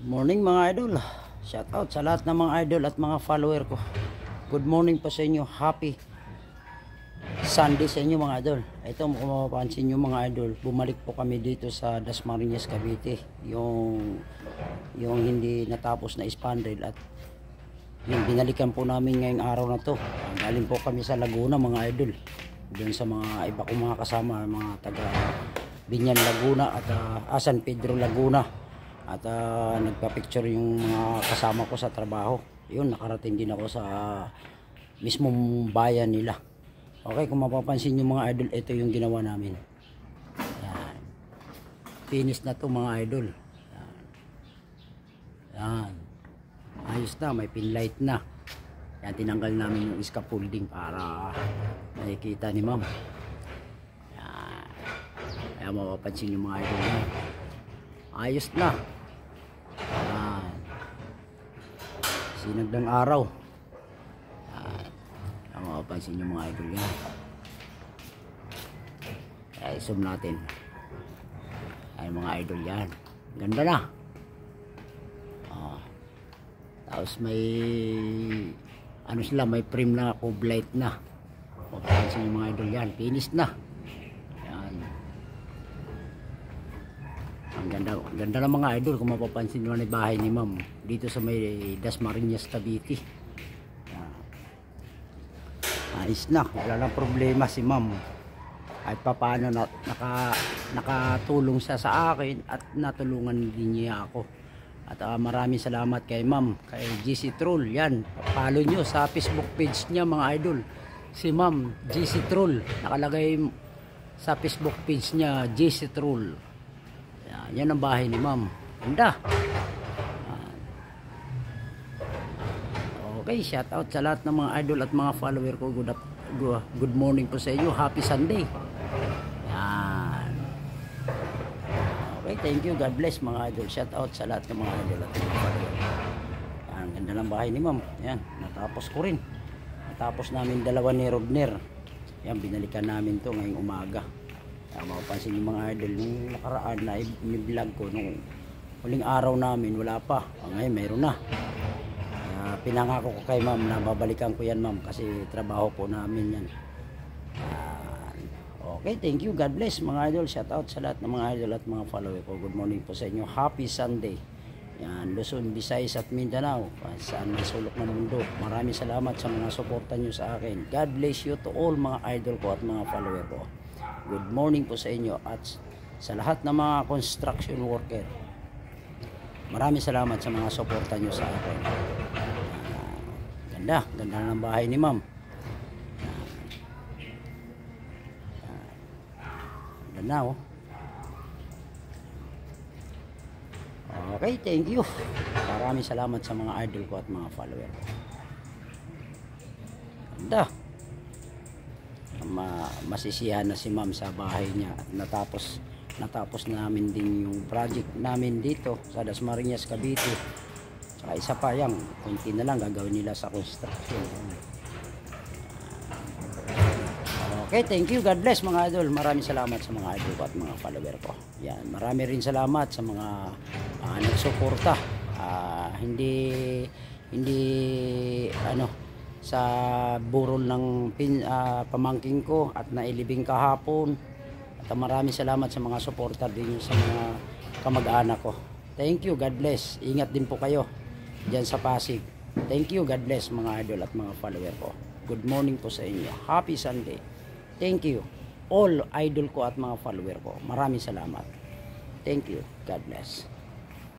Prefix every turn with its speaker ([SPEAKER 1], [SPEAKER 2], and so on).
[SPEAKER 1] Morning mga idol. Shout out sa lahat ng mga idol at mga follower ko. Good morning po sa inyo. Happy Sunday sa inyo mga idol. Ito kung mapapansin nyo mga idol, bumalik po kami dito sa Dasmariñas, Cavite. Yung hindi natapos na spandrel at yung binalikan po namin ngayong araw na to. Galing po kami sa Laguna mga idol. Doon sa mga iba kong mga kasama, mga taga Binyan Laguna at San Pedro Laguna. At nagpa-picture yung mga kasama ko sa trabaho. Yun, nakarating din ako sa mismong bayan nila. Okay, kung mapapansin nyo mga idol, ito yung ginawa namin. Yan. Finish na to mga idol. Yan. Yan. Ayos na, may pinlight na. Yan, tinanggal namin yung scaffolding para nakikita ni ma'am. Yan. Kaya mapapansin nyo mga idol yan. Ayos na. Yan. Sinag ng araw. Yan. Kaya mapapansin nyo mga idol yan. Kaya i-zoom natin. Ay mga idol yan. Ganda na. Tapos may ano sila, may frame na cove light na. Mapapansin nyo mga idol yan. Finish na. Yan. Ang ganda ng mga idol kung mapapansin nyo na bahay ni ma'am dito sa may Dasmariñas, Cavite. Ayos na, wala nang problema si ma'am. Kahit papaano nakatulong siya sa akin at natulungan din niya ako. At maraming salamat kay ma'am, kay GC Troll. Yan, follow nyo sa Facebook page niya mga idol. Si ma'am GC Troll, nakalagay sa Facebook page niya GC Troll. Yan ang bahay ni ma'am. Ganda. Okay, shout out sa lahat ng mga idol at mga follower ko. Good morning po sa inyo. Happy Sunday. Yan. Okay, thank you. God bless mga idol. Shout out sa lahat ng mga idol at mga follower. Yan, ganda ng bahay ni ma'am. Yan, natapos ko rin. Natapos namin dalawa ni Rodner. Yan, binalikan namin to ngayong umaga. Kaya mapapansin yung mga idol nung nakaraan na i-vlog ko nung huling araw namin, wala pa. Ngayon mayroon na. Pinangako ko kay ma'am na babalikan ko yan ma'am kasi trabaho po namin yan. Okay, thank you. God bless mga idol. Shout out sa lahat ng mga idol at mga follower ko. Good morning po sa inyo. Happy Sunday. Yan, Luzon, Visayas at Mindanao. Saan may sulok ng mundo. Maraming salamat sa mga suporta nyo sa akin. God bless you to all mga idol ko at mga follower ko. Good morning po sa inyo at sa lahat ng mga construction worker. Maraming salamat sa mga suporta nyo sa akin. Ganda ng bahay ni ma'am. Ganda oh. Okay, thank you. Maraming salamat sa mga idol ko at mga follower. Ganda. Masisiyahan na si ma'am sa bahay niya at natapos namin din yung project namin dito sa Dasmariñas, Cavite. Saka isa pa yan, konti na lang gagawin nila sa construction. Okay, thank you. God bless mga idol. Maraming salamat sa mga idol ko at mga follower ko. Yan, marami rin salamat sa mga nagsuporta. Hindi sa burol ng pamangking ko at nailibing kahapon. At maraming salamat sa mga supporter din sa mga kamag-anak ko. Thank you, God bless. Ingat din po kayo dyan sa Pasig. Thank you, God bless mga idol at mga follower ko. Good morning po sa inyo. Happy Sunday. Thank you. All idol ko at mga follower ko. Maraming salamat. Thank you. God bless.